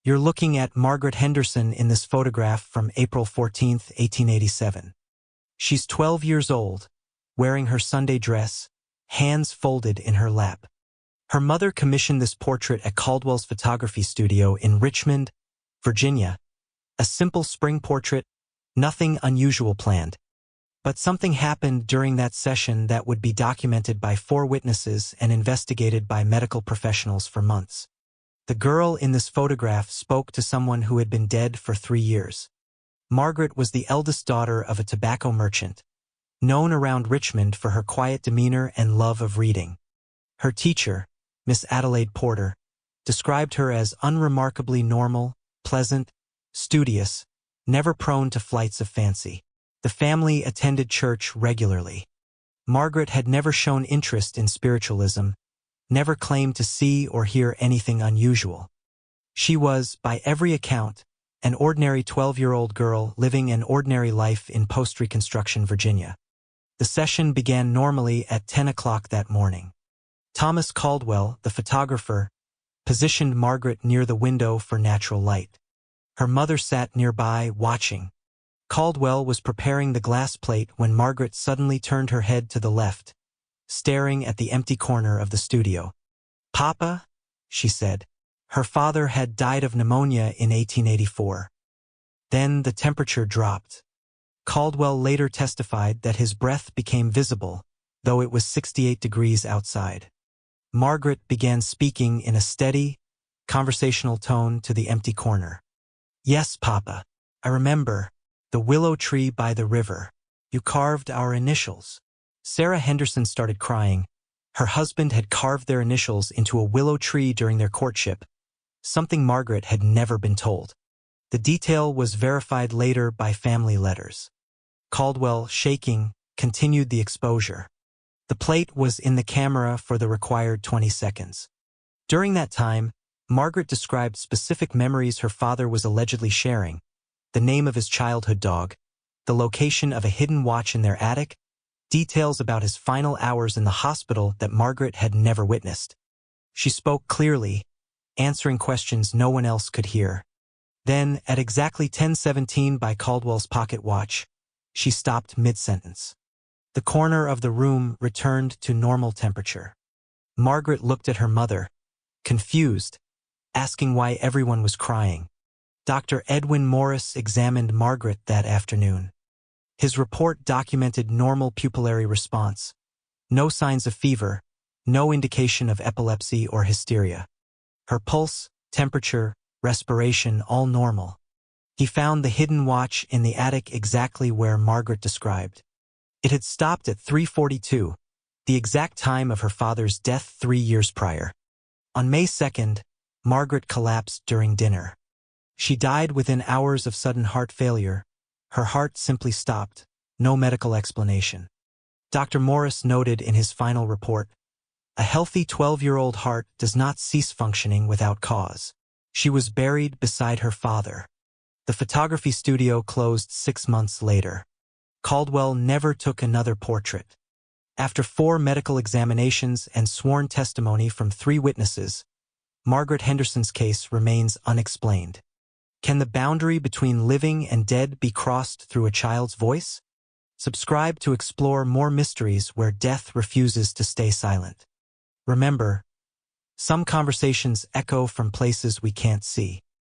You're looking at Margaret Henderson in this photograph from April 14, 1887. She's 12 years old, wearing her Sunday dress, hands folded in her lap. Her mother commissioned this portrait at Caldwell's photography studio in Richmond, Virginia. A simple spring portrait, nothing unusual planned. But something happened during that session that would be documented by 4 witnesses and investigated by medical professionals for months. The girl in this photograph spoke to someone who had been dead for 3 years. Margaret was the eldest daughter of a tobacco merchant, known around Richmond for her quiet demeanor and love of reading. Her teacher, Miss Adelaide Porter, described her as unremarkably normal, pleasant, studious, never prone to flights of fancy. The family attended church regularly. Margaret had never shown interest in spiritualism, never claimed to see or hear anything unusual. She was, by every account, an ordinary 12-year-old girl living an ordinary life in post-Reconstruction Virginia. The session began normally at 10 o'clock that morning. Thomas Caldwell, the photographer, positioned Margaret near the window for natural light. Her mother sat nearby, watching. Caldwell was preparing the glass plate when Margaret suddenly turned her head to the left, staring at the empty corner of the studio. "Papa?" she said. Her father had died of pneumonia in 1884. Then the temperature dropped. Caldwell later testified that his breath became visible, though it was 68 degrees outside. Margaret began speaking in a steady, conversational tone to the empty corner. "Yes, Papa. I remember. The willow tree by the river. You carved our initials." Sarah Henderson started crying. Her husband had carved their initials into a willow tree during their courtship, something Margaret had never been told. The detail was verified later by family letters. Caldwell, shaking, continued the exposure. The plate was in the camera for the required 20 seconds. During that time, Margaret described specific memories her father was allegedly sharing: the name of his childhood dog, the location of a hidden watch in their attic, details about his final hours in the hospital that Margaret had never witnessed. She spoke clearly, answering questions no one else could hear. Then, at exactly 10:17 by Caldwell's pocket watch, she stopped mid-sentence. The corner of the room returned to normal temperature. Margaret looked at her mother, confused, asking why everyone was crying. Dr. Edwin Morris examined Margaret that afternoon. His report documented normal pupillary response, no signs of fever, no indication of epilepsy or hysteria. Her pulse, temperature, respiration, all normal. He found the hidden watch in the attic exactly where Margaret described. It had stopped at 3:42, the exact time of her father's death 3 years prior. On May 2nd, Margaret collapsed during dinner. She died within hours of sudden heart failure. Her heart simply stopped, no medical explanation. Dr. Morris noted in his final report, "A healthy 12-year-old heart does not cease functioning without cause." She was buried beside her father. The photography studio closed 6 months later. Caldwell never took another portrait. After 4 medical examinations and sworn testimony from 3 witnesses, Margaret Henderson's case remains unexplained. Can the boundary between living and dead be crossed through a child's voice? Subscribe to explore more mysteries where death refuses to stay silent. Remember, some conversations echo from places we can't see.